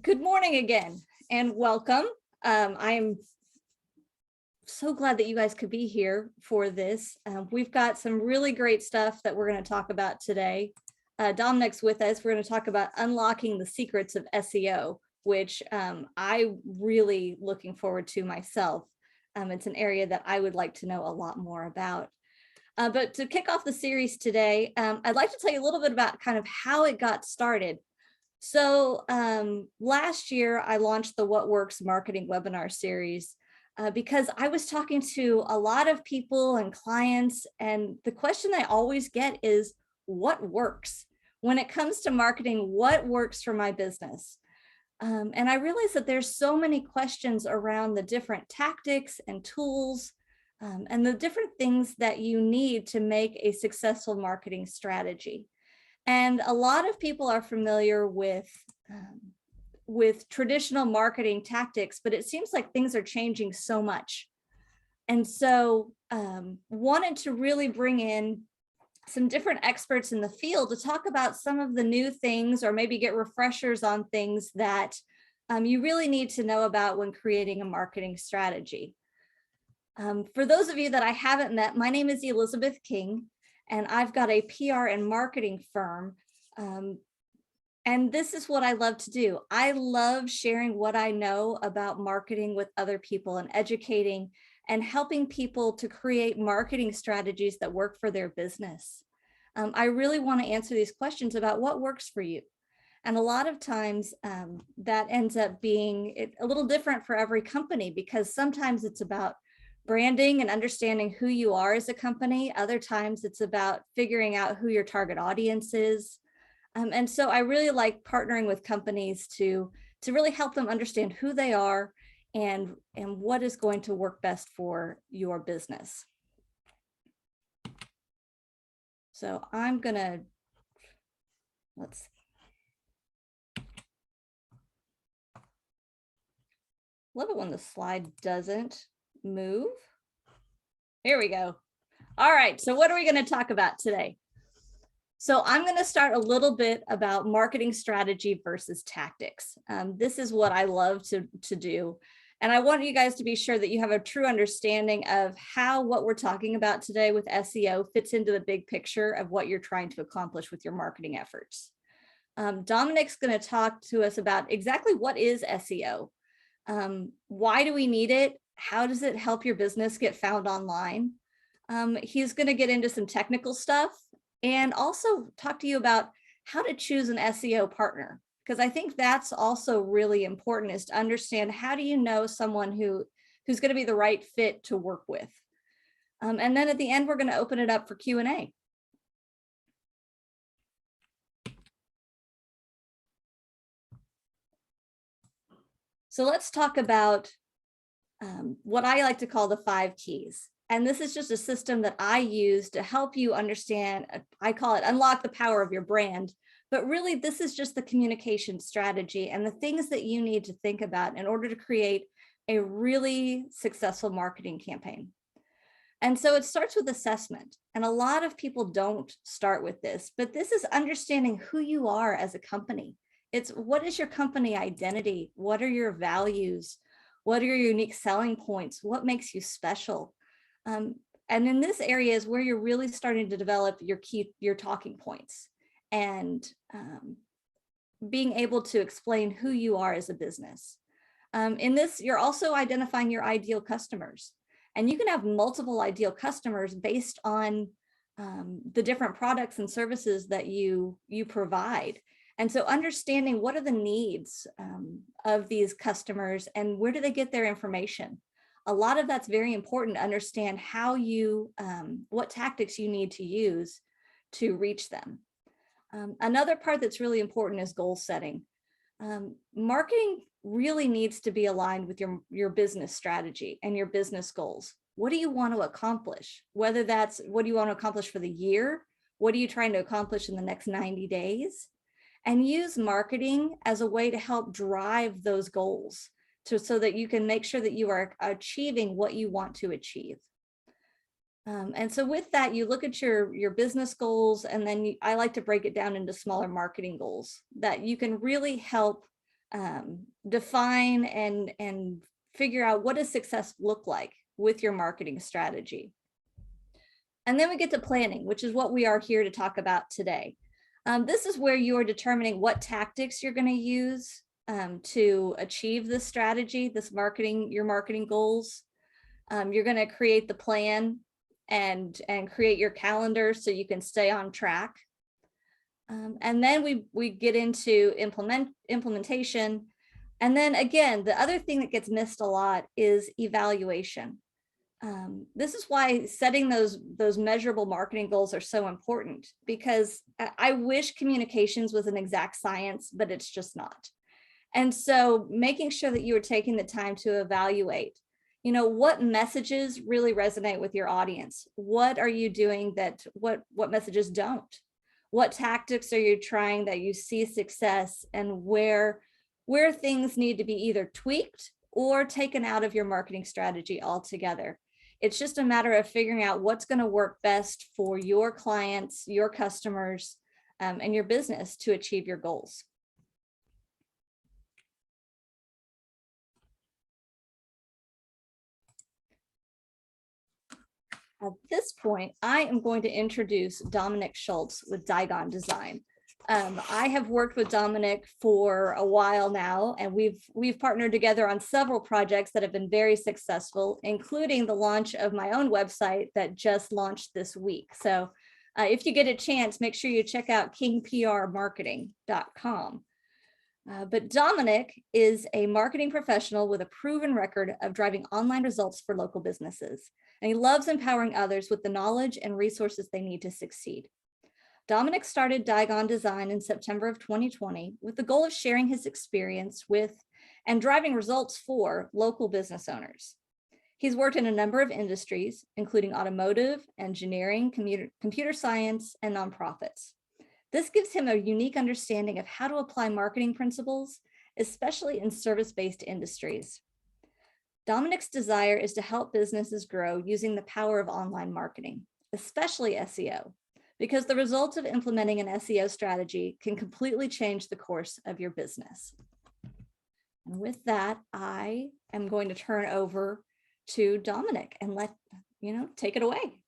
Good morning again and welcome. I'm so glad that you guys could be here for this. We've got some really great stuff that we're going to talk about today. Dominic's with us. We're going to talk about unlocking the secrets of SEO, which I'm really looking forward to myself. It's an area that I would like to know a lot more about. But to kick off the series today, I'd like to tell you a little bit about kind of how it got started. So last year, I launched the What Works Marketing webinar series because I was talking to a lot of people and clients, and the question I always get is, what works? When it comes to marketing, what works for my business? And I realized that there's so many questions around the different tactics and tools and the different things that you need to make a successful marketing strategy. And a lot of people are familiar with traditional marketing tactics, but it seems like things are changing so much. And so wanted to really bring in some different experts in the field to talk about some of the new things, or maybe get refreshers on things that you really need to know about when creating a marketing strategy. For those of you that I haven't met, my name is Elizabeth King, and I've got a PR and marketing firm. And this is what I love to do. I love sharing what I know about marketing with other people and educating and helping people to create marketing strategies that work for their business. I really want to answer these questions about what works for you. And a lot of times that ends up being a little different for every company, because sometimes it's about branding and understanding who you are as a company. Other times it's about figuring out who your target audience is. And so I really like partnering with companies to really help them understand who they are and what is going to work best for your business. So I'm gonna, let's see. Love it when the slide doesn't move. Here we go. All right, so what are we going to talk about today? So I'm going to start a little bit about marketing strategy versus tactics. This is what I love to do. And I want you guys to be sure that you have a true understanding of how what we're talking about today with SEO fits into the big picture of what you're trying to accomplish with your marketing efforts. Dominic's going to talk to us about exactly what is SEO. Why do we need it? How does it help your business get found online? He's going to get into some technical stuff and also talk to you about how to choose an SEO partner, because I think that's also really important, is to understand, how do you know someone who's going to be the right fit to work with? And then at the end, we're going to open it up for Q&A. So let's talk about what I like to call the 5 keys. And this is just a system that I use to help you understand. I call it unlock the power of your brand. But really, this is just the communication strategy and the things that you need to think about in order to create a really successful marketing campaign. And so it starts with assessment. And a lot of people don't start with this, but this is understanding who you are as a company. It's, what is your company identity? What are your values? What are your unique selling points? What makes you special? And in this area is where you're really starting to develop your talking points and being able to explain who you are as a business. In this, you're also identifying your ideal customers. And you can have multiple ideal customers based on the different products and services that you provide. And so understanding what are the needs of these customers and where do they get their information? A lot of that's very important to understand how you, what tactics you need to use to reach them. Another part that's really important is goal setting. Marketing really needs to be aligned with your business strategy and your business goals. What do you want to accomplish? Whether that's, what do you want to accomplish for the year? What are you trying to accomplish in the next 90 days? And use marketing as a way to help drive those goals so that you can make sure that you are achieving what you want to achieve. And so with that, you look at your business goals, and then I like to break it down into smaller marketing goals that you can really help define and figure out what does success look like with your marketing strategy. And then we get to planning, which is what we are here to talk about today. This is where you are determining what tactics you're going to use to achieve this strategy, your marketing goals. You're going to create the plan and create your calendar so you can stay on track. And then we get into implementation. And then again, the other thing that gets missed a lot is evaluation. This is why setting those measurable marketing goals are so important, because I wish communications was an exact science, but it's just not. And so making sure that you are taking the time to evaluate, what messages really resonate with your audience? What are you doing what messages don't? What tactics are you trying that you see success, and where things need to be either tweaked or taken out of your marketing strategy altogether? It's just a matter of figuring out what's going to work best for your clients, your customers, and your business to achieve your goals. At this point, I am going to introduce Dominic Schultz with Digon Design. I have worked with Dominic for a while now, and we've partnered together on several projects that have been very successful, including the launch of my own website that just launched this week. So if you get a chance, make sure you check out kingprmarketing.com. But Dominic is a marketing professional with a proven record of driving online results for local businesses, and he loves empowering others with the knowledge and resources they need to succeed. Dominic started Digon Design in September of 2020 with the goal of sharing his experience with and driving results for local business owners. He's worked in a number of industries, including automotive, engineering, computer science, and nonprofits. This gives him a unique understanding of how to apply marketing principles, especially in service-based industries. Dominic's desire is to help businesses grow using the power of online marketing, especially SEO, because the results of implementing an SEO strategy can completely change the course of your business. And with that, I am going to turn over to Dominic and take it away.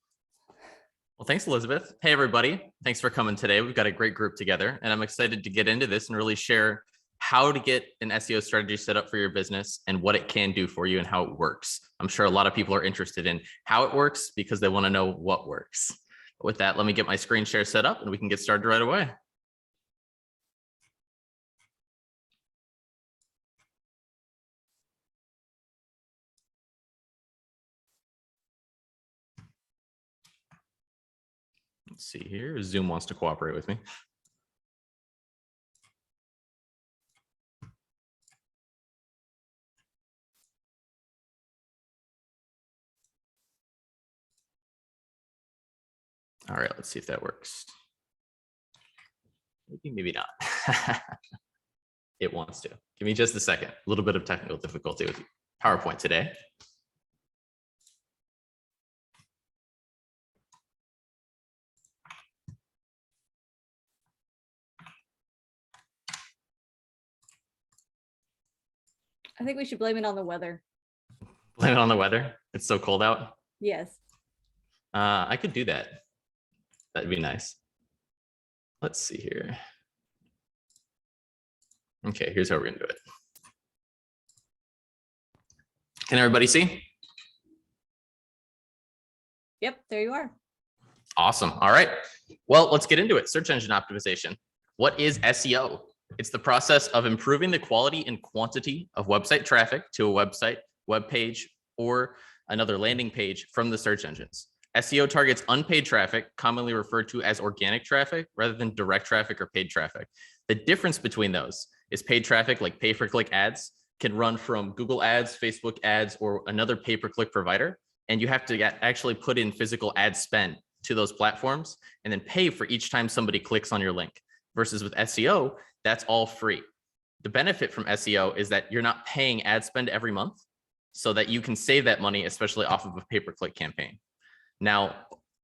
Well, thanks, Elizabeth. Hey, everybody. Thanks for coming today. We've got a great group together, and I'm excited to get into this and really share how to get an SEO strategy set up for your business and what it can do for you and how it works. I'm sure a lot of people are interested in how it works because they want to know what works. But with that, let me get my screen share set up and we can get started right away. Let's see here. Zoom wants to cooperate with me. All right, let's see if that works. Maybe not. It wants to. Give me just a second. A little bit of technical difficulty with PowerPoint today. I think we should blame it on the weather. Blame it on the weather? It's so cold out? Yes. I could do that. That'd be nice. Let's see here. Okay, here's how we're gonna do it. Can everybody see? Yep, there you are. Awesome. All right. Well, let's get into it. Search engine optimization. What is SEO? It's the process of improving the quality and quantity of website traffic to a website, web page, or another landing page from the search engines. SEO targets unpaid traffic, commonly referred to as organic traffic, rather than direct traffic or paid traffic. The difference between those is paid traffic, like pay-per-click ads, can run from Google ads, Facebook ads, or another pay-per-click provider. And you have to actually put in physical ad spend to those platforms and then pay for each time somebody clicks on your link. Versus with SEO, that's all free. The benefit from SEO is that you're not paying ad spend every month, so that you can save that money, especially off of a pay-per-click campaign. Now,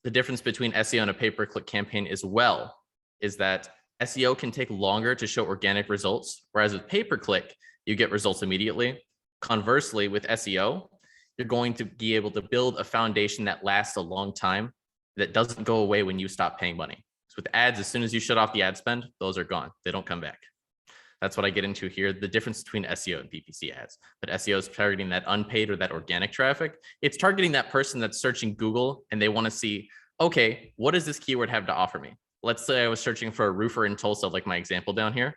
the difference between SEO and a pay-per-click campaign as well is that SEO can take longer to show organic results, whereas with pay-per-click, you get results immediately. Conversely, with SEO, you're going to be able to build a foundation that lasts a long time, that doesn't go away when you stop paying money. So with ads, as soon as you shut off the ad spend, those are gone. They don't come back. That's what I get into here, the difference between SEO and PPC ads. But SEO is targeting that unpaid or that organic traffic. It's targeting that person that's searching Google and they want to see, okay, what does this keyword have to offer me? Let's say I was searching for a roofer in Tulsa, like my example down here.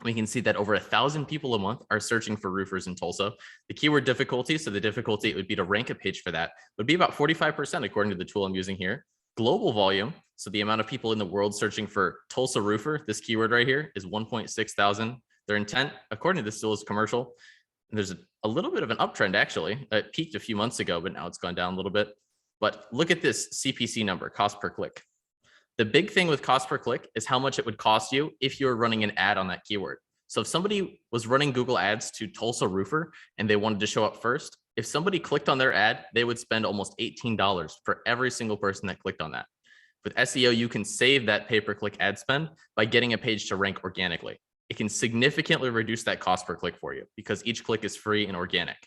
We can see that over 1,000 people a month are searching for roofers in Tulsa. The keyword difficulty, so the difficulty it would be to rank a page for that, would be about 45% according to the tool I'm using here. Global volume, so the amount of people in the world searching for Tulsa roofer, this keyword right here is 1.6 thousand. Their intent, according to this tool, is commercial. And there's a little bit of an uptrend actually. It peaked a few months ago, but now it's gone down a little bit. But look at this CPC number, cost per click. The big thing with cost per click is how much it would cost you if you were running an ad on that keyword. So if somebody was running Google ads to Tulsa roofer and they wanted to show up first, if somebody clicked on their ad, they would spend almost $18 for every single person that clicked on that. With SEO, you can save that pay-per-click ad spend by getting a page to rank organically. It can significantly reduce that cost per click for you because each click is free and organic.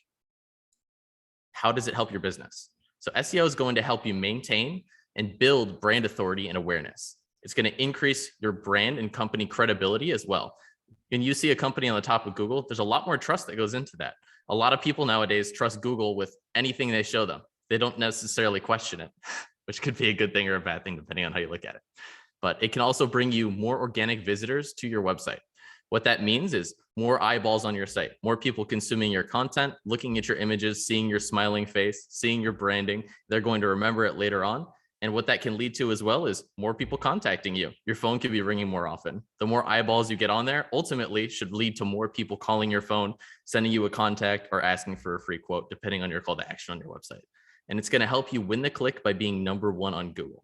How does it help your business? So SEO is going to help you maintain and build brand authority and awareness. It's going to increase your brand and company credibility as well. When you see a company on the top of Google, there's a lot more trust that goes into that. A lot of people nowadays trust Google with anything they show them. They don't necessarily question it, which could be a good thing or a bad thing, depending on how you look at it. But it can also bring you more organic visitors to your website. What that means is more eyeballs on your site, more people consuming your content, looking at your images, seeing your smiling face, seeing your branding. They're going to remember it later on. And what that can lead to as well is more people contacting you. Your phone could be ringing more often. The more eyeballs you get on there ultimately should lead to more people calling your phone, sending you a contact, or asking for a free quote, depending on your call to action on your website. And it's going to help you win the click by being #1 on Google.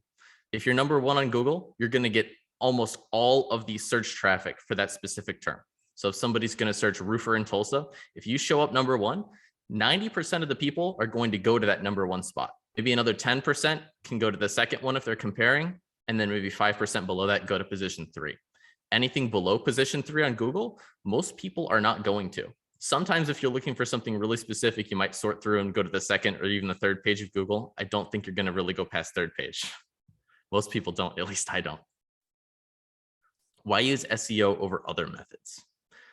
If you're #1 on Google, you're going to get almost all of the search traffic for that specific term. So if somebody's going to search roofer in Tulsa, if you show up #1, 90% of the people are going to go to that #1 spot. Maybe another 10% can go to the second one if they're comparing, and then maybe 5% below that go to position 3. Anything below position 3 on Google, most people are not going to. Sometimes if you're looking for something really specific, you might sort through and go to the second or even the third page of Google. I don't think you're going to really go past third page. Most people don't, at least I don't. Why use SEO over other methods?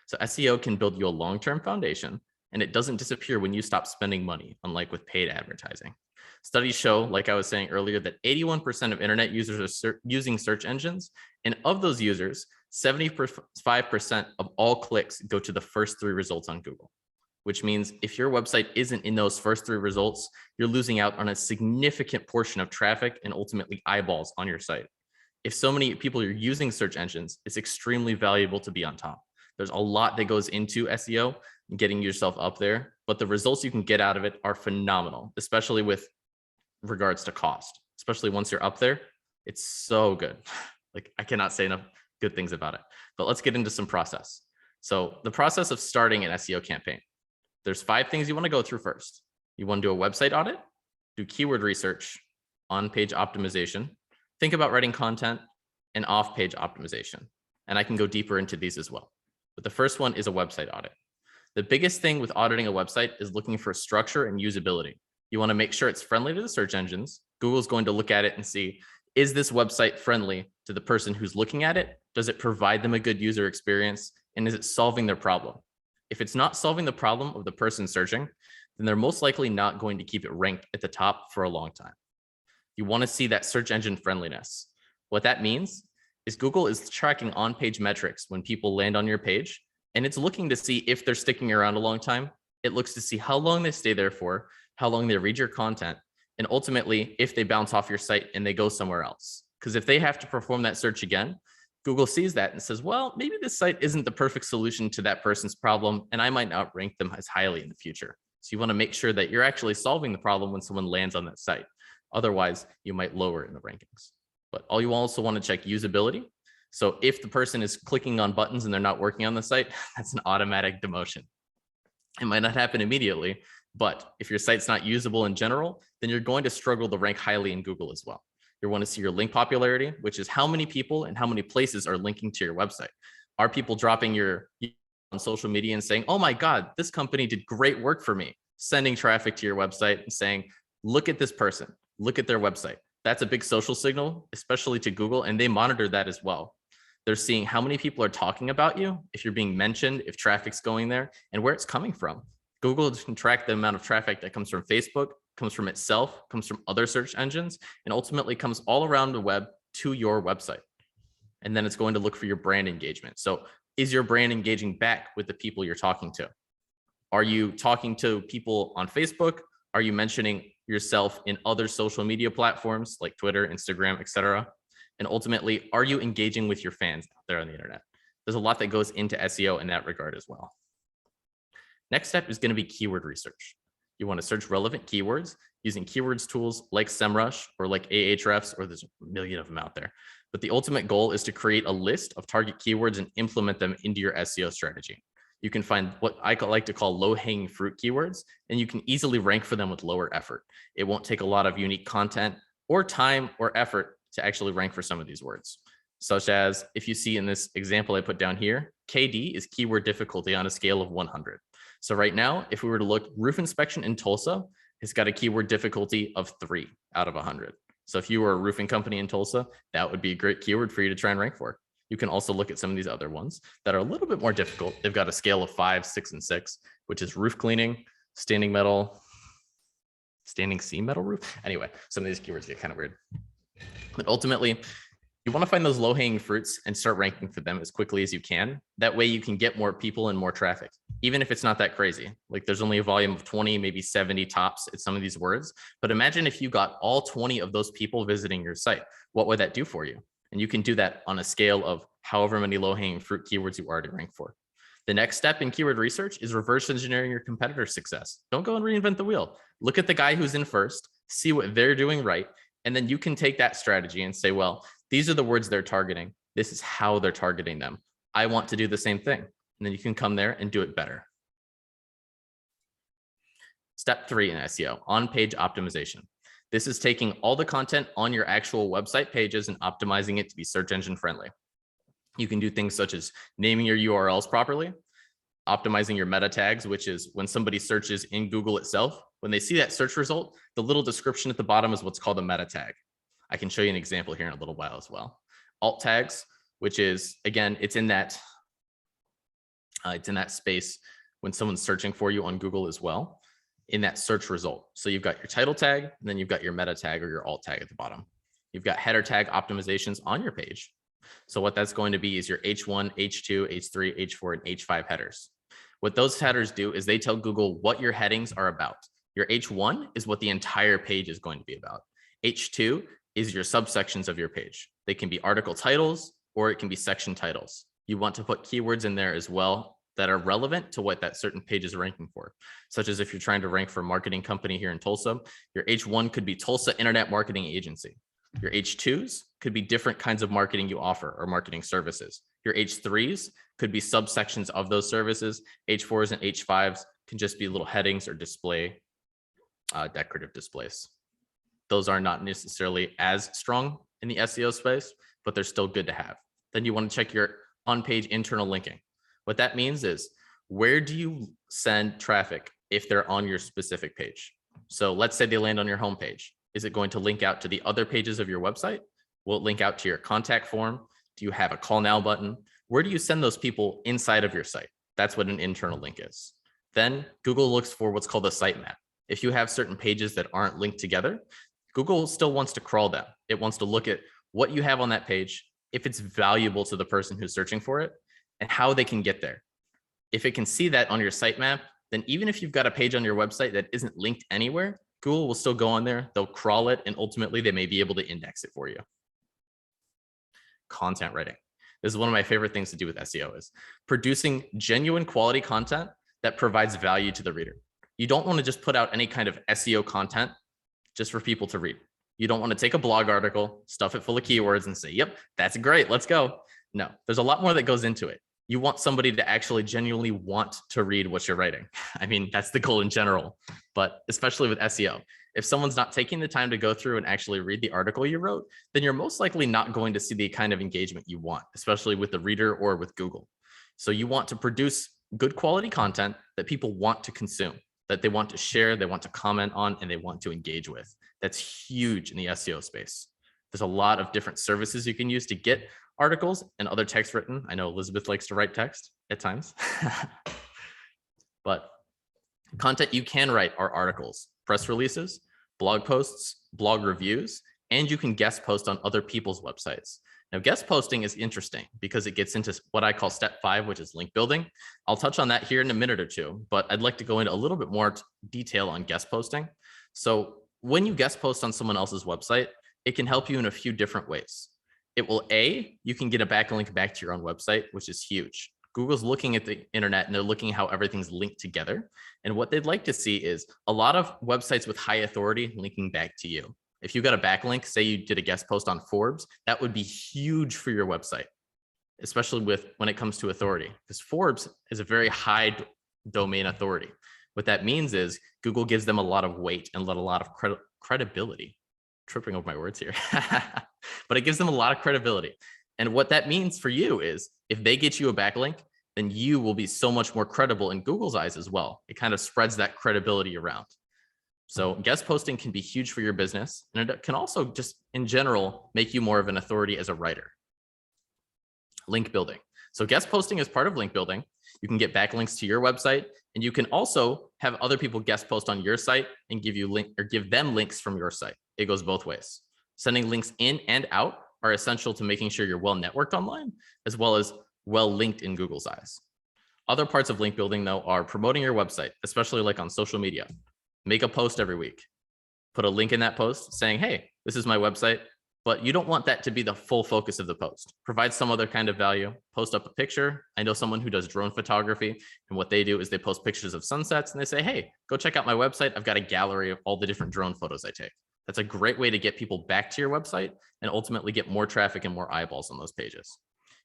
So SEO can build you a long-term foundation, and it doesn't disappear when you stop spending money, unlike with paid advertising. Studies show, like I was saying earlier, that 81% of internet users are using search engines. And of those users, 75% of all clicks go to the first 3 results on Google, which means if your website isn't in those first 3 results, you're losing out on a significant portion of traffic and ultimately eyeballs on your site. If so many people are using search engines, it's extremely valuable to be on top. There's a lot that goes into SEO and getting yourself up there, but the results you can get out of it are phenomenal, especially with regards to cost, especially once you're up there. It's so good. Like I cannot say enough good things about it, but let's get into some process. So the process of starting an SEO campaign, there's 5 things you want to go through first. You want to do a website audit, do keyword research, on-page optimization, think about writing content, and off-page optimization. And I can go deeper into these as well. But the first one is a website audit. The biggest thing with auditing a website is looking for structure and usability. You want to make sure it's friendly to the search engines. Google's going to look at it and see, is this website friendly to the person who's looking at it? Does it provide them a good user experience? And is it solving their problem? If it's not solving the problem of the person searching, then they're most likely not going to keep it ranked at the top for a long time. You want to see that search engine friendliness. What that means is Google is tracking on-page metrics when people land on your page, and it's looking to see if they're sticking around a long time. It looks to see how long they stay there for, how long they read your content, and ultimately if they bounce off your site and they go somewhere else. Because if they have to perform that search again, Google sees that and says, well, maybe this site isn't the perfect solution to that person's problem, and I might not rank them as highly in the future. So you want to make sure that you're actually solving the problem when someone lands on that site. Otherwise, you might lower in the rankings. But you also want to check usability. So if the person is clicking on buttons and they're not working on the site, that's an automatic demotion. It might not happen immediately, but if your site's not usable in general, then you're going to struggle to rank highly in Google as well. You want to see your link popularity, which is how many people and how many places are linking to your website. Are people dropping your on social media and saying, oh my God, this company did great work for me, sending traffic to your website and saying, look at this person, look at their website. That's a big social signal, especially to Google, and they monitor that as well. They're seeing how many people are talking about you, if you're being mentioned, if traffic's going there, and where it's coming from. Google can track the amount of traffic that comes from Facebook, comes from itself, comes from other search engines, and ultimately comes all around the web to your website. And then it's going to look for your brand engagement. So is your brand engaging back with the people you're talking to? Are you talking to people on Facebook? Are you mentioning yourself in other social media platforms like Twitter, Instagram, etc.? And ultimately, are you engaging with your fans out there on the internet? There's a lot that goes into SEO in that regard as well. Next step is going to be keyword research. You want to search relevant keywords using keywords tools like SEMrush or like Ahrefs, or there's a million of them out there. But the ultimate goal is to create a list of target keywords and implement them into your SEO strategy. You can find what I like to call low-hanging fruit keywords, and you can easily rank for them with lower effort. It won't take a lot of unique content or time or effort to actually rank for some of these words, such as if you see in this example I put down here, KD is keyword difficulty on a scale of 100. So right now, if we were to look, roof inspection in Tulsa, it's got a keyword difficulty of 3 out of 100. So if you were a roofing company in Tulsa, that would be a great keyword for you to try and rank for. You can also look at some of these other ones that are a little bit more difficult. They've got a scale of 5, 6, and 6, which is roof cleaning, standing seam metal roof. Anyway, some of these keywords get kind of weird. But ultimately, you want to find those low-hanging fruits and start ranking for them as quickly as you can. That way you can get more people and more traffic, even if it's not that crazy. Like there's only a volume of 20, maybe 70 tops at some of these words. But imagine if you got all 20 of those people visiting your site, what would that do for you? And you can do that on a scale of however many low-hanging fruit keywords you already rank for. The next step in keyword research is reverse engineering your competitor's success. Don't go and reinvent the wheel. Look at the guy who's in first, see what they're doing right, and then you can take that strategy and say, well, these are the words they're targeting. This is how they're targeting them. I want to do the same thing. And then you can come there and do it better. Step 3 in SEO, on-page optimization. This is taking all the content on your actual website pages and optimizing it to be search engine friendly. You can do things such as naming your URLs properly, optimizing your meta tags, which is when somebody searches in Google itself, when they see that search result, the little description at the bottom is what's called a meta tag. I can show you an example here in a little while as well. Alt tags, which is, again, it's in that space when someone's searching for you on Google as well, in that search result. So you've got your title tag, and then you've got your meta tag or your alt tag at the bottom. You've got header tag optimizations on your page. So what that's going to be is your H1, H2, H3, H4, and H5 headers. What those headers do is they tell Google what your headings are about. Your H1 is what the entire page is going to be about. H2 is your subsections of your page. They can be article titles or it can be section titles. You want to put keywords in there as well that are relevant to what that certain page is ranking for. Such as if you're trying to rank for a marketing company here in Tulsa, your H1 could be Tulsa Internet Marketing Agency. Your H2s could be different kinds of marketing you offer or marketing services. Your H3s could be subsections of those services. H4s and H5s can just be little headings or display, decorative displays. Those are not necessarily as strong in the SEO space, but they're still good to have. Then you want to check your on-page internal linking. What that means is, where do you send traffic if they're on your specific page? So let's say they land on your homepage. Is it going to link out to the other pages of your website? Will it link out to your contact form? Do you have a call now button? Where do you send those people inside of your site? That's what an internal link is. Then Google looks for what's called a sitemap. If you have certain pages that aren't linked together, Google still wants to crawl them. It wants to look at what you have on that page, if it's valuable to the person who's searching for it, and how they can get there. If it can see that on your sitemap, then even if you've got a page on your website that isn't linked anywhere, Google will still go on there, they'll crawl it, and ultimately they may be able to index it for you. Content writing. This is one of my favorite things to do with SEO, is producing genuine quality content that provides value to the reader. You don't want to just put out any kind of SEO content just for people to read. You don't want to take a blog article, stuff it full of keywords and say, yep, that's great, let's go. No, there's a lot more that goes into it. You want somebody to actually genuinely want to read what you're writing. I mean, that's the goal in general, but especially with SEO. If someone's not taking the time to go through and actually read the article you wrote, then you're most likely not going to see the kind of engagement you want, especially with the reader or with Google. So you want to produce good quality content that people want to consume, that they want to share, they want to comment on, and they want to engage with. That's huge in the SEO space. There's a lot of different services you can use to get articles and other text written. I know Elizabeth likes to write text at times, but content you can write are articles, press releases, blog posts, blog reviews, and you can guest post on other people's websites. Now, guest posting is interesting because it gets into what I call step 5, which is link building. I'll touch on that here in a minute or two, but I'd like to go into a little bit more detail on guest posting. So when you guest post on someone else's website, it can help you in a few different ways. It will, you can get a backlink back to your own website, which is huge. Google's looking at the internet and they're looking how everything's linked together. And what they'd like to see is a lot of websites with high authority linking back to you. If you got a backlink, say you did a guest post on Forbes, that would be huge for your website, especially when it comes to authority, because Forbes is a very high domain authority. What that means is Google gives them a lot of weight and a lot of credibility. Tripping over my words here, but it gives them a lot of credibility. And what that means for you is if they get you a backlink, then you will be so much more credible in Google's eyes as well. It kind of spreads that credibility around. So guest posting can be huge for your business. And it can also just in general, make you more of an authority as a writer. Link building. So guest posting is part of link building. You can get backlinks to your website, and you can also have other people guest post on your site and give them links from your site. It goes both ways. Sending links in and out are essential to making sure you're well networked online, as well as well linked in Google's eyes. Other parts of link building, though, are promoting your website, especially like on social media. Make a post every week. Put a link in that post saying, hey, this is my website, but you don't want that to be the full focus of the post. Provide some other kind of value. Post up a picture. I know someone who does drone photography, and what they do is they post pictures of sunsets and they say, hey, go check out my website. I've got a gallery of all the different drone photos I take. That's a great way to get people back to your website and ultimately get more traffic and more eyeballs on those pages.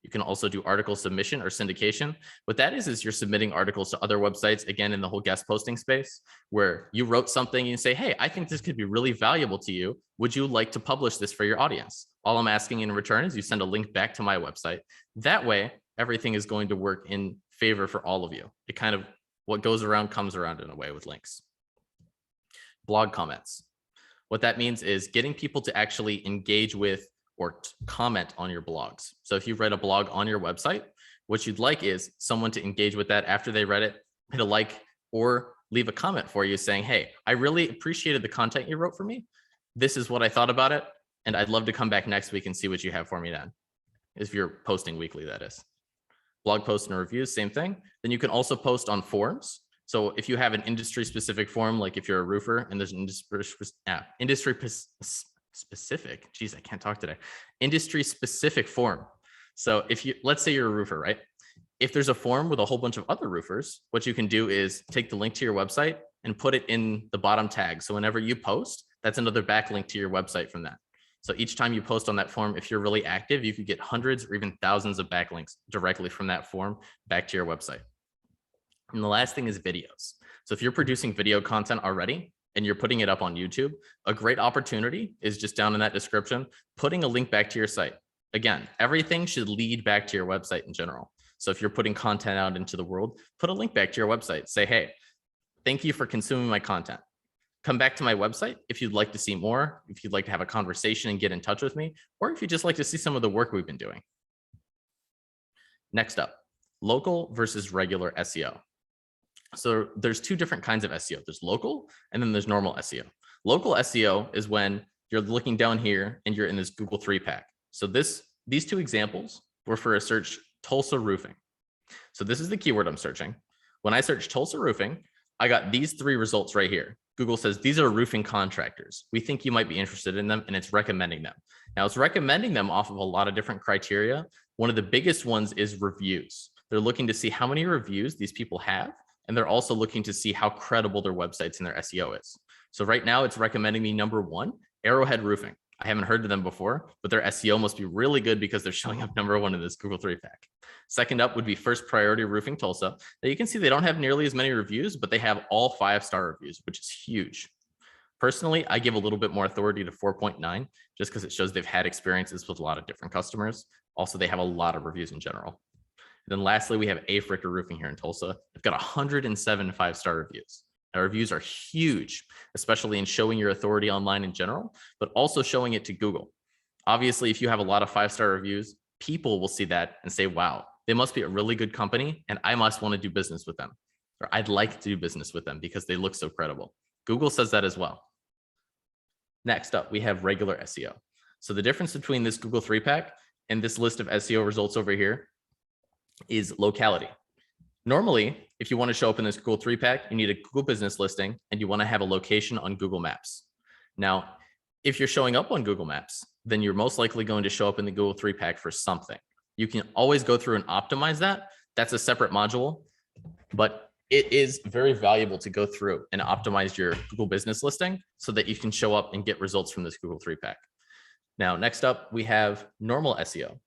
You can also do article submission or syndication. What that is you're submitting articles to other websites, again, in the whole guest posting space, where you wrote something and you say, hey, I think this could be really valuable to you. Would you like to publish this for your audience? All I'm asking in return is you send a link back to my website. That way, everything is going to work in favor for all of you. It kind of, what goes around comes around in a way with links. Blog comments. What that means is getting people to actually engage with or comment on your blogs. So if you write a blog on your website, what you'd like is someone to engage with that after they read it, hit a like, or leave a comment for you saying, hey, I really appreciated the content you wrote for me. This is what I thought about it. And I'd love to come back next week and see what you have for me then. If you're posting weekly, that is. Blog posts and reviews, same thing. Then you can also post on forums. So if you have an industry specific forum, like if you're a roofer and there's an industry specific, geez, I can't talk today, industry specific forum. So if you, let's say you're a roofer, right? If there's a forum with a whole bunch of other roofers, what you can do is take the link to your website and put it in the bottom tag. So whenever you post, that's another backlink to your website from that. So each time you post on that forum, if you're really active, you could get hundreds or even thousands of backlinks directly from that forum back to your website. And the last thing is videos. So if you're producing video content already and you're putting it up on YouTube, a great opportunity is just down in that description, putting a link back to your site. Again, everything should lead back to your website in general. So if you're putting content out into the world, put a link back to your website. Say, hey, thank you for consuming my content. Come back to my website if you'd like to see more, if you'd like to have a conversation and get in touch with me, or if you'd just like to see some of the work we've been doing. Next up, local versus regular SEO. So there's two different kinds of SEO. There's local and then there's normal SEO. Local SEO is when you're looking down here and you're in this Google 3-pack. So these two examples were for a search Tulsa roofing. So this is the keyword I'm searching. When I search Tulsa roofing, I got these 3 results right here. Google says, these are roofing contractors. We think you might be interested in them, and it's recommending them. Now it's recommending them off of a lot of different criteria. One of the biggest ones is reviews. They're looking to see how many reviews these people have, and they're also looking to see how credible their websites and their SEO is. So right now it's recommending me number 1, Arrowhead Roofing. I haven't heard of them before, but their SEO must be really good because they're showing up #1 in this Google 3-pack. Second up would be First Priority Roofing Tulsa. Now you can see they don't have nearly as many reviews, but they have all 5-star reviews, which is huge. Personally, I give a little bit more authority to 4.9 just because it shows they've had experiences with a lot of different customers. Also, they have a lot of reviews in general. And then lastly, we have A Fricker Roofing here in Tulsa. They've got 107 5-star reviews. Now, reviews are huge, especially in showing your authority online in general, but also showing it to Google. Obviously, if you have a lot of 5-star reviews, people will see that and say, wow, they must be a really good company and I must want to do business with them. Or I'd like to do business with them because they look so credible. Google says that as well. Next up, we have regular SEO. So the difference between this Google 3-pack and this list of SEO results over here is locality. Normally, if you want to show up in this Google 3-pack, you need a Google business listing and you want to have a location on Google Maps. Now, if you're showing up on Google Maps, then you're most likely going to show up in the Google 3-pack for something. You can always go through and optimize that. That's a separate module, but it is very valuable to go through and optimize your Google business listing so that you can show up and get results from this Google 3-pack. Now, next up, we have normal SEO.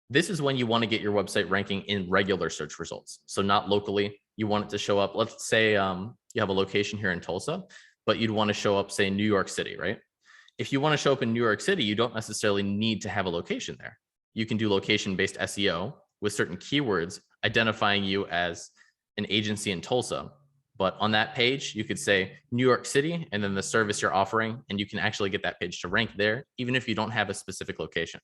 This is when you want to get your website ranking in regular search results. So not locally, you want it to show up. Let's say you have a location here in Tulsa, but you'd want to show up, say, New York City, right? If you want to show up in New York City, you don't necessarily need to have a location there. You can do location-based SEO with certain keywords identifying you as an agency in Tulsa. But on that page, you could say New York City and then the service you're offering, and you can actually get that page to rank there, even if you don't have a specific location.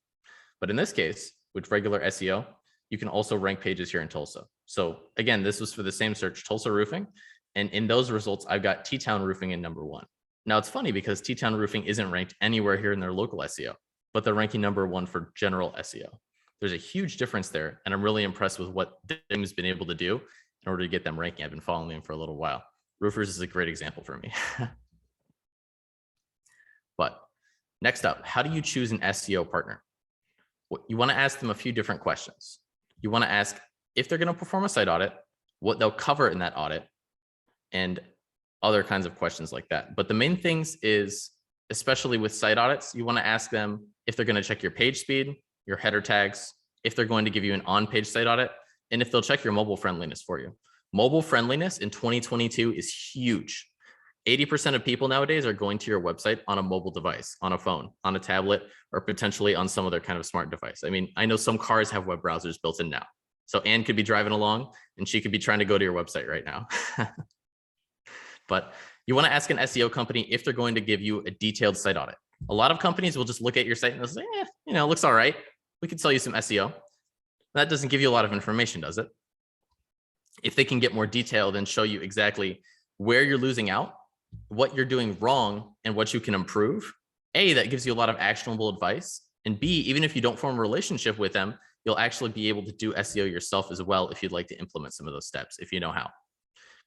But in this case, with regular SEO, you can also rank pages here in Tulsa. So again, this was for the same search, Tulsa Roofing. And in those results, I've got T-Town Roofing in #1. Now it's funny because T-Town Roofing isn't ranked anywhere here in their local SEO, but they're ranking #1 for general SEO. There's a huge difference there. And I'm really impressed with what Dim's been able to do in order to get them ranking. I've been following them for a little while. Roofers is a great example for me. But next up, how do you choose an SEO partner? You want to ask them a few different questions. You want to ask if they're going to perform a site audit, what they'll cover in that audit, and other kinds of questions like that. But the main things is, especially with site audits, you want to ask them if they're going to check your page speed, your header tags, if they're going to give you an on-page site audit, and if they'll check your mobile friendliness for you. Mobile friendliness in 2022 is huge. 80% of people nowadays are going to your website on a mobile device, on a phone, on a tablet, or potentially on some other kind of smart device. I mean, I know some cars have web browsers built in now. So Anne could be driving along and she could be trying to go to your website right now. But you want to ask an SEO company if they're going to give you a detailed site audit. A lot of companies will just look at your site and they'll say, it looks all right. We could sell you some SEO. That doesn't give you a lot of information, does it? If they can get more detailed and show you exactly where you're losing out, what you're doing wrong, and what you can improve, A, that gives you a lot of actionable advice. And B, even if you don't form a relationship with them, you'll actually be able to do SEO yourself as well if you'd like to implement some of those steps, if you know how.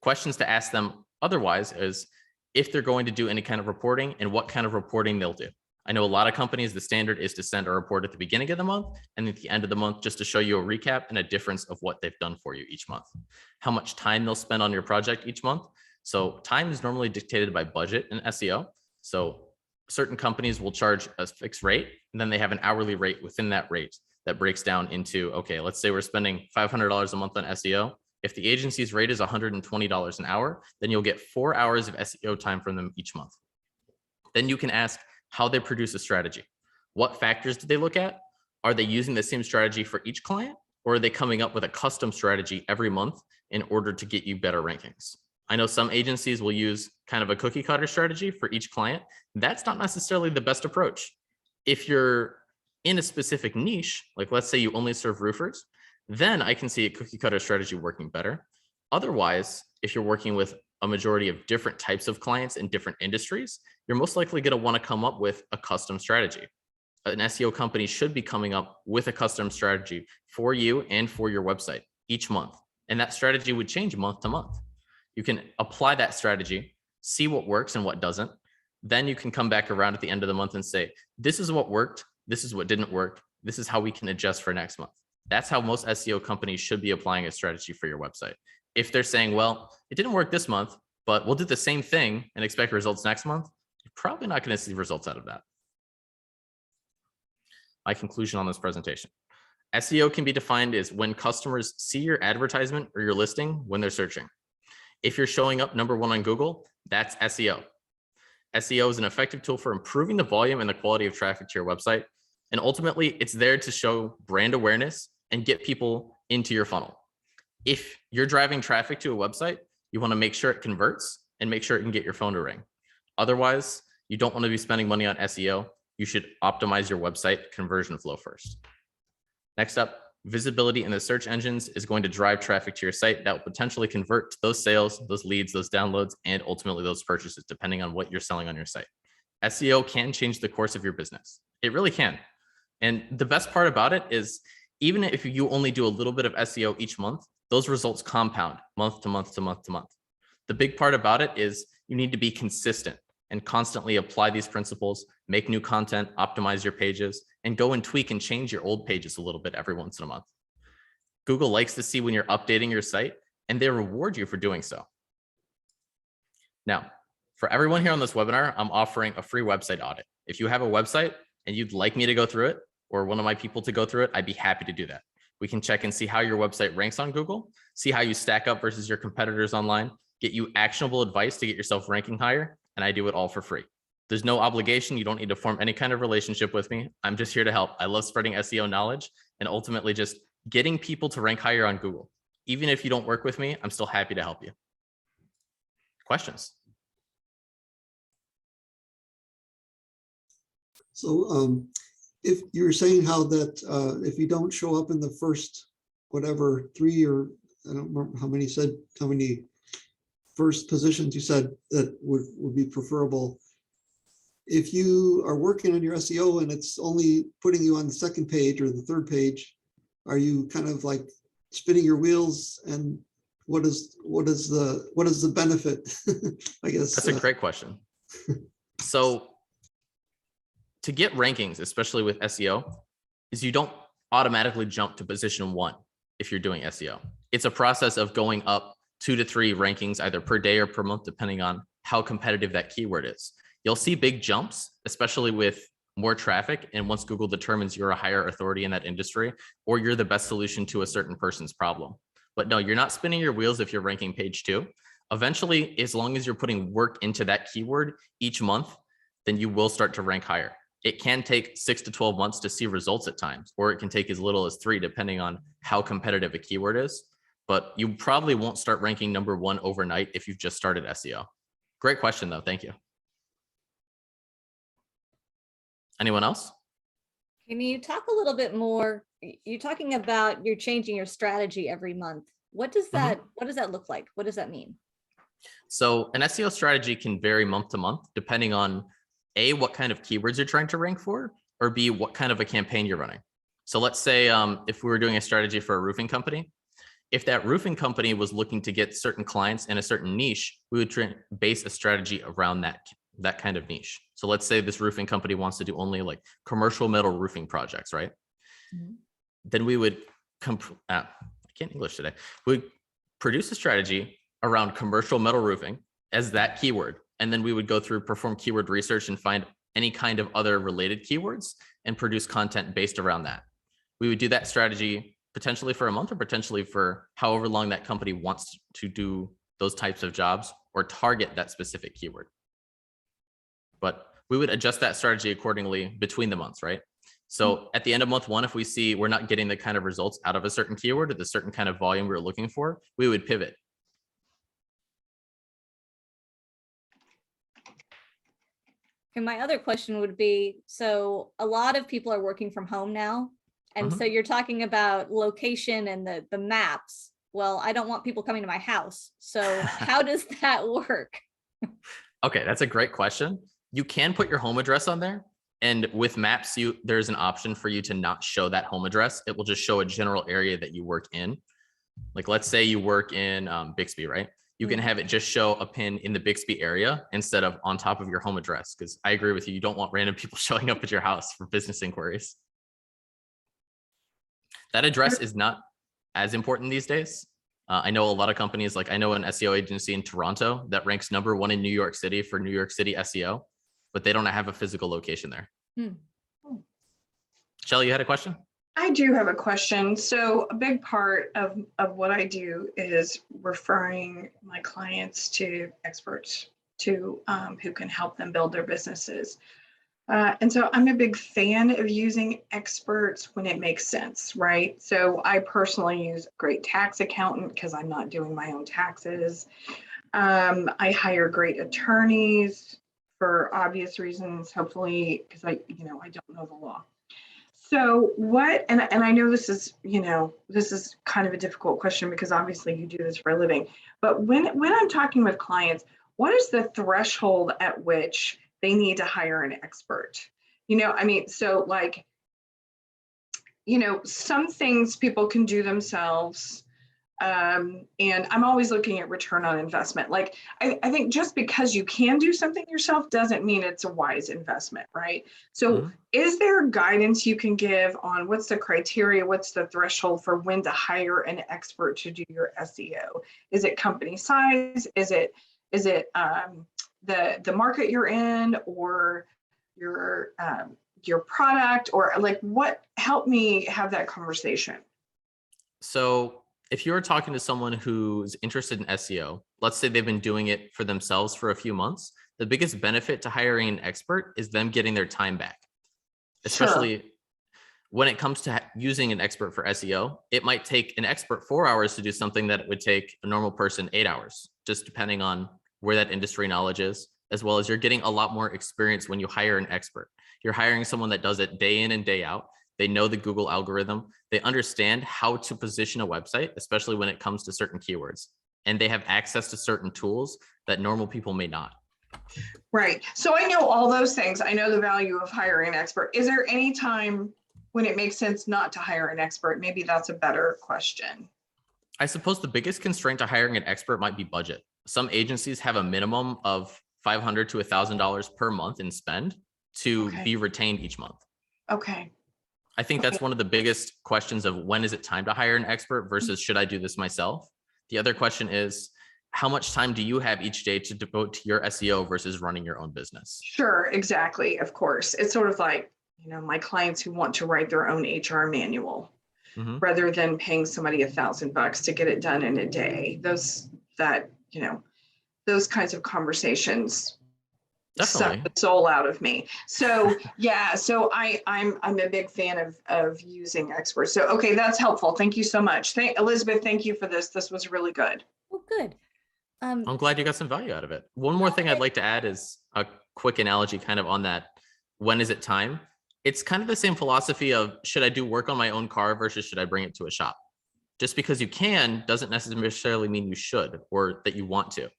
Questions to ask them otherwise is if they're going to do any kind of reporting and what kind of reporting they'll do. I know a lot of companies, the standard is to send a report at the beginning of the month and at the end of the month, just to show you a recap and a difference of what they've done for you each month, how much time they'll spend on your project each month. So time is normally dictated by budget in SEO. So certain companies will charge a fixed rate, and then they have an hourly rate within that rate that breaks down into, okay, let's say we're spending $500 a month on SEO. If the agency's rate is $120 an hour, then you'll get 4 hours of SEO time from them each month. Then you can ask how they produce a strategy. What factors do they look at? Are they using the same strategy for each client, or are they coming up with a custom strategy every month in order to get you better rankings? I know some agencies will use kind of a cookie cutter strategy for each client. That's not necessarily the best approach. If you're in a specific niche, like let's say you only serve roofers, then I can see a cookie cutter strategy working better. Otherwise, if you're working with a majority of different types of clients in different industries, you're most likely going to want to come up with a custom strategy. An SEO company should be coming up with a custom strategy for you and for your website each month. And that strategy would change month to month. You can apply that strategy, see what works and what doesn't. Then you can come back around at the end of the month and say, this is what worked. This is what didn't work. This is how we can adjust for next month. That's how most SEO companies should be applying a strategy for your website. If they're saying, well, it didn't work this month, but we'll do the same thing and expect results next month, you're probably not going to see results out of that. my conclusion on this presentation. SEO can be defined as when customers see your advertisement or your listing when they're searching. If you're showing up number one on Google, that's SEO. SEO is an effective tool for improving the volume and the quality of traffic to your website. And ultimately, it's there to show brand awareness and get people into your funnel. If you're driving traffic to a website, you want to make sure it converts and make sure it can get your phone to ring. Otherwise, you don't want to be spending money on SEO. You should optimize your website conversion flow first. Next up, visibility in the search engines is going to drive traffic to your site that will potentially convert to those sales, those leads, those downloads, and ultimately those purchases, depending on what you're selling on your site. SEO can change the course of your business. It really can. And the best part about it is, even if you only do a little bit of SEO each month, those results compound month to month to month to month. The big part about it is you need to be consistent and constantly apply these principles, make new content, optimize your pages, and go and tweak and change your old pages a little bit every once in a month. Google likes to see when you're updating your site, and they reward you for doing so. Now, for everyone here on this webinar, I'm offering a free website audit. If you have a website and you'd like me to go through it, or one of my people to go through it, I'd be happy to do that. We can check and see how your website ranks on Google, see how you stack up versus your competitors online, get you actionable advice to get yourself ranking higher, and I do it all for free. There's no obligation. You don't need to form any kind of relationship with me. I'm just here to help. I love spreading SEO knowledge and ultimately just getting people to rank higher on Google. Even if you don't work with me, I'm still happy to help you. Questions? So if you're saying how that if you don't show up in the first, whatever, 3 or I don't remember how many said, how many first positions you said that would be preferable. If you are working on your SEO and it's only putting you on the second page or the third page, are you kind of like spinning your wheels? And what is the benefit? I guess that's a great question. So to get rankings, especially with SEO, is you don't automatically jump to position 1 if you're doing SEO. It's a process of going up 2 to 3 rankings either per day or per month, depending on how competitive that keyword is. You'll see big jumps, especially with more traffic. And once Google determines you're a higher authority in that industry, or you're the best solution to a certain person's problem. But no, you're not spinning your wheels if you're ranking page 2. Eventually, as long as you're putting work into that keyword each month, then you will start to rank higher. It can take 6 to 12 months to see results at times, or it can take as little as 3, depending on how competitive a keyword is. But you probably won't start ranking number 1 overnight if you've just started SEO. Great question, though. Thank you. Anyone else? Can you talk a little bit more? You're talking about you're changing your strategy every month. What does that look like? What does that mean? So an SEO strategy can vary month to month, depending on A, what kind of keywords you're trying to rank for, or B, what kind of a campaign you're running. So let's say if we were doing a strategy for a roofing company, if that roofing company was looking to get certain clients in a certain niche, we would base a strategy around that kind of niche. So let's say this roofing company wants to do only like commercial metal roofing projects, right? Mm-hmm. Then we would I can't English today. We'd produce a strategy around commercial metal roofing as that keyword. And then we would go through, perform keyword research and find any kind of other related keywords and produce content based around that. We would do that strategy potentially for a month or potentially for however long that company wants to do those types of jobs or target that specific keyword. But we would adjust that strategy accordingly between the months, right? So at the end of month 1, if we see we're not getting the kind of results out of a certain keyword or the certain kind of volume we're looking for, we would pivot. And my other question would be, so a lot of people are working from home now. And so you're talking about location and the maps. Well, I don't want people coming to my house. So how does that work? Okay, that's a great question. You can put your home address on there. And with maps, there's an option for you to not show that home address. It will just show a general area that you work in. Like let's say you work in Bixby, right? You can have it just show a pin in the Bixby area instead of on top of your home address. Because I agree with you, you don't want random people showing up at your house for business inquiries. That address is not as important these days. I know a lot of companies, like I know an SEO agency in Toronto that ranks number 1 in New York City for New York City SEO, but they don't have a physical location there. Shelley, you had a question? I do have a question. So a big part of what I do is referring my clients to experts to who can help them build their businesses. And so I'm a big fan of using experts when it makes sense, right? So I personally use a great tax accountant because I'm not doing my own taxes. I hire great attorneys for obvious reasons, hopefully, because I don't know the law. So what, and I know this is, this is kind of a difficult question because obviously you do this for a living, but when I'm talking with clients, what is the threshold at which they need to hire an expert? So like, some things people can do themselves. And I'm always looking at return on investment. Like, I think just because you can do something yourself doesn't mean it's a wise investment, right? So is there guidance you can give on what's the criteria, what's the threshold for when to hire an expert to do your SEO? Is it company size? Is it the market you're in, or your product, or like what? Help me have that conversation. So if you're talking to someone who's interested in SEO, let's say they've been doing it for themselves for a few months, the biggest benefit to hiring an expert is them getting their time back. Especially when it comes to using an expert for SEO, it might take an expert 4 hours to do something that it would take a normal person 8 hours, just depending on where that industry knowledge is, as well as you're getting a lot more experience when you hire an expert. You're hiring someone that does it day in and day out. They know the Google algorithm. They understand how to position a website, especially when it comes to certain keywords. And they have access to certain tools that normal people may not. Right. So I know all those things. I know the value of hiring an expert. Is there any time when it makes sense not to hire an expert? Maybe that's a better question. I suppose the biggest constraint to hiring an expert might be budget. Some agencies have a minimum of $500 to $1,000 per month in spend to be retained each month. Okay. I think that's one of the biggest questions of when is it time to hire an expert versus should I do this myself? The other question is, how much time do you have each day to devote to your SEO versus running your own business? Sure, exactly. Of course. It's sort of like, my clients who want to write their own HR manual rather than paying somebody $1,000 to get it done in a day. Those kinds of conversations suck the soul out of me. So so I'm a big fan of using experts. So okay, that's helpful. Thank you so much. Elizabeth, thank you for this. This was really good. Well, good. I'm glad you got some value out of it. One more thing I'd like to add is a quick analogy kind of on that. When is it time? It's kind of the same philosophy of should I do work on my own car versus should I bring it to a shop? Just because you can doesn't necessarily mean you should or that you want to.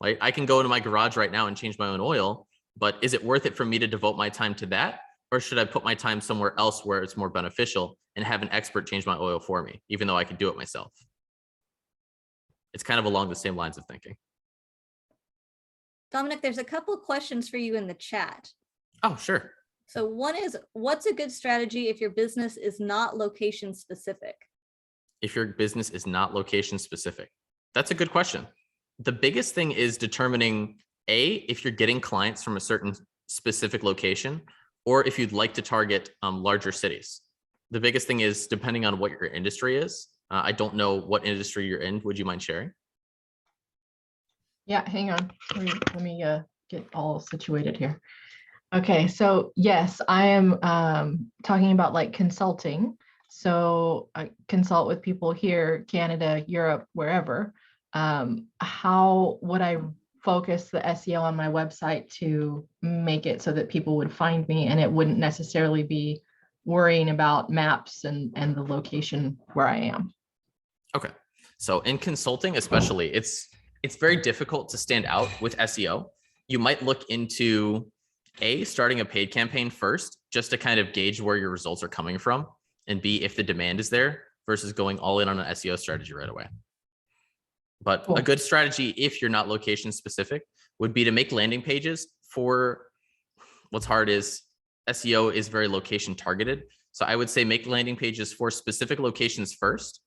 Like I can go into my garage right now and change my own oil, but is it worth it for me to devote my time to that? Or should I put my time somewhere else where it's more beneficial and have an expert change my oil for me, even though I could do it myself? It's kind of along the same lines of thinking. Dominic, there's a couple of questions for you in the chat. Oh, sure. So one is, what's a good strategy if your business is not location specific? If your business is not location specific, that's a good question. The biggest thing is determining if you're getting clients from a certain specific location, or if you'd like to target larger cities. The biggest thing is depending on what your industry is. I don't know what industry you're in. Would you mind sharing? Yeah, hang on. Let me get all situated here. Okay, so yes, I am talking about like consulting. So I consult with people here, Canada, Europe, wherever. How would I focus the SEO on my website to make it so that people would find me and it wouldn't necessarily be worrying about maps and the location where I am? Okay, so in consulting especially, it's very difficult to stand out with SEO. You might look into starting a paid campaign first, just to kind of gauge where your results are coming from, and B, if the demand is there versus going all in on an SEO strategy right away. But a good strategy, if you're not location specific, would be to make landing pages for what's hard is SEO is very location targeted. So I would say make landing pages for specific locations first.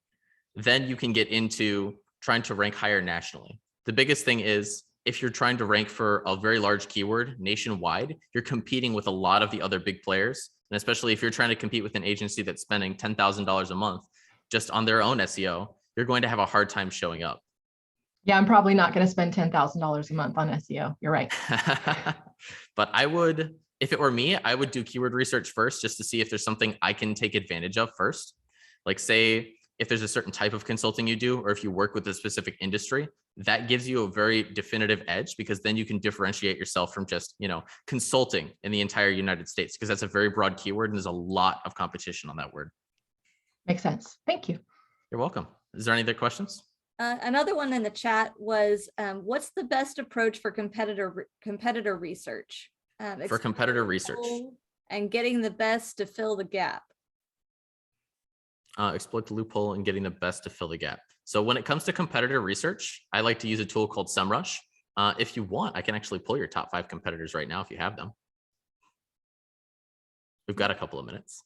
Then you can get into trying to rank higher nationally. The biggest thing is if you're trying to rank for a very large keyword nationwide, you're competing with a lot of the other big players And especially if you're trying to compete with an agency that's spending $10,000 a month just on their own SEO, you're going to have a hard time showing up. Yeah, I'm probably not going to spend $10,000 a month on SEO. You're right. But I would, if it were me, I would do keyword research first just to see if there's something I can take advantage of first. Like say, if there's a certain type of consulting you do, or if you work with a specific industry, that gives you a very definitive edge, because then you can differentiate yourself from just, consulting in the entire United States, because that's a very broad keyword and there's a lot of competition on that word. Makes sense. Thank you. You're welcome. Is there any other questions? Another one in the chat was, what's the best approach for competitor research? For competitor research. And getting the best to fill the gap. Exploit the loophole and getting the best to fill the gap. So when it comes to competitor research, I like to use a tool called SEMrush. If you want, I can actually pull your top 5 competitors right now if you have them. We've got a couple of minutes.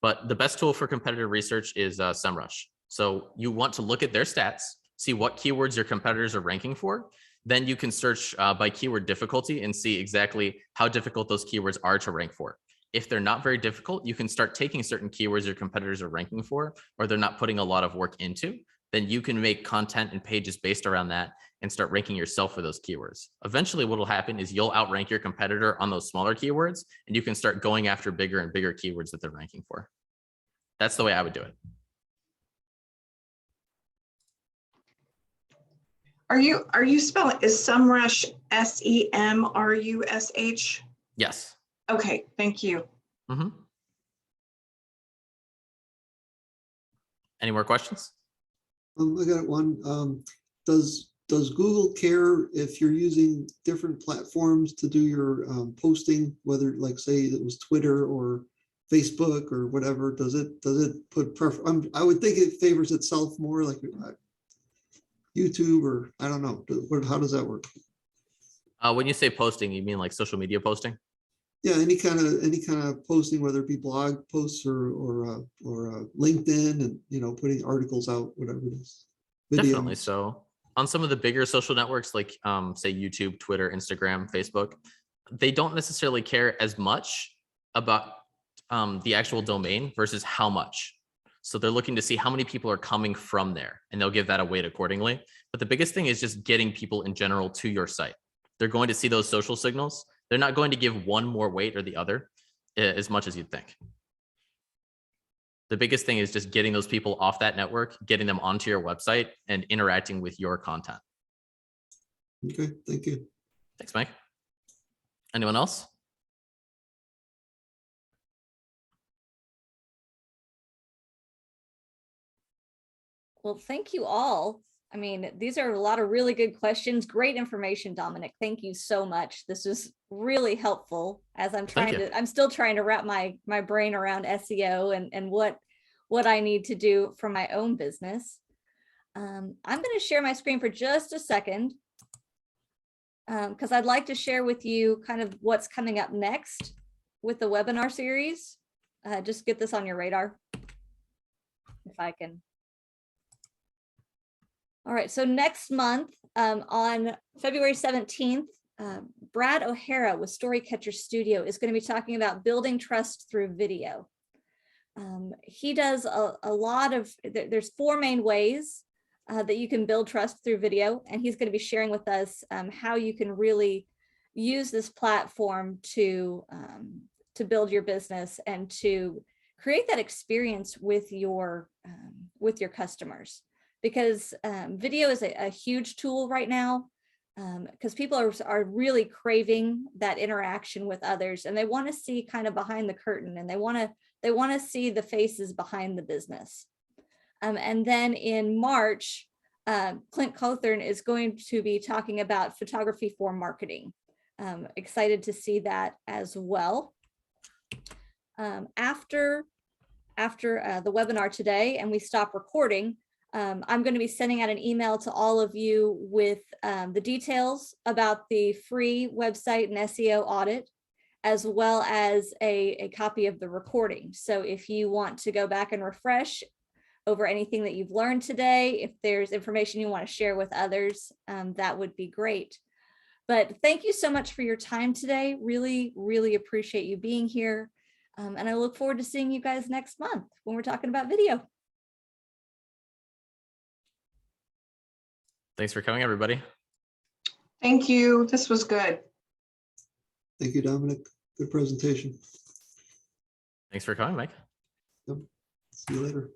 But the best tool for competitor research is SEMrush. So you want to look at their stats, see what keywords your competitors are ranking for. Then you can search by keyword difficulty and see exactly how difficult those keywords are to rank for. If they're not very difficult, you can start taking certain keywords your competitors are ranking for, or they're not putting a lot of work into. Then you can make content and pages based around that and start ranking yourself for those keywords. Eventually what will happen is you'll outrank your competitor on those smaller keywords, and you can start going after bigger and bigger keywords that they're ranking for. That's the way I would do it. Are you spelling, is SEMrush SEMRUSH? Yes. Okay, thank you. Mm-hmm. Any more questions? I got one. Does Google care if you're using different platforms to do your posting, whether like say it was Twitter or Facebook or whatever? Does it put preference? I would think it favors itself more, like YouTube, or I don't know. How does that work? When you say posting, you mean like social media posting? Yeah, any kind of posting, whether it be blog posts or LinkedIn, and putting articles out, whatever it is. Videos. Definitely. So on some of the bigger social networks, like say YouTube, Twitter, Instagram, Facebook, they don't necessarily care as much about the actual domain versus how much. So they're looking to see how many people are coming from there, and they'll give that a weight accordingly. But the biggest thing is just getting people in general to your site. They're going to see those social signals. They're not going to give one more weight or the other as much as you'd think. The biggest thing is just getting those people off that network, getting them onto your website, and interacting with your content. Okay, thank you. Thanks, Mike. Anyone else? Well, thank you all. I mean, these are a lot of really good questions. Great information, Dominic. Thank you so much. This was really helpful as I'm still trying to wrap my brain around SEO and what I need to do for my own business. I'm going to share my screen for just a second because I'd like to share with you kind of what's coming up next with the webinar series. Just get this on your radar if I can. All right, so next month on February 17th, Brad O'Hara with Storycatcher Studio is going to be talking about building trust through video. He does a lot of, there's 4 main ways that you can build trust through video, and he's going to be sharing with us how you can really use this platform to build your business and to create that experience with your customers. Because video is a huge tool right now, because people are really craving that interaction with others, and they want to see kind of behind the curtain, and they want to see the faces behind the business. And then in March, Clint Cawthorn is going to be talking about photography for marketing. Excited to see that as well. After the webinar today, and we stop recording, I'm going to be sending out an email to all of you with the details about the free website and SEO audit, as well as a copy of the recording. So if you want to go back and refresh over anything that you've learned today, if there's information you want to share with others, that would be great. But thank you so much for your time today. Really, really appreciate you being here. And I look forward to seeing you guys next month when we're talking about video. Thanks for coming, everybody. Thank you. This was good. Thank you, Dominic. Good presentation. Thanks for coming, Mike. See you later.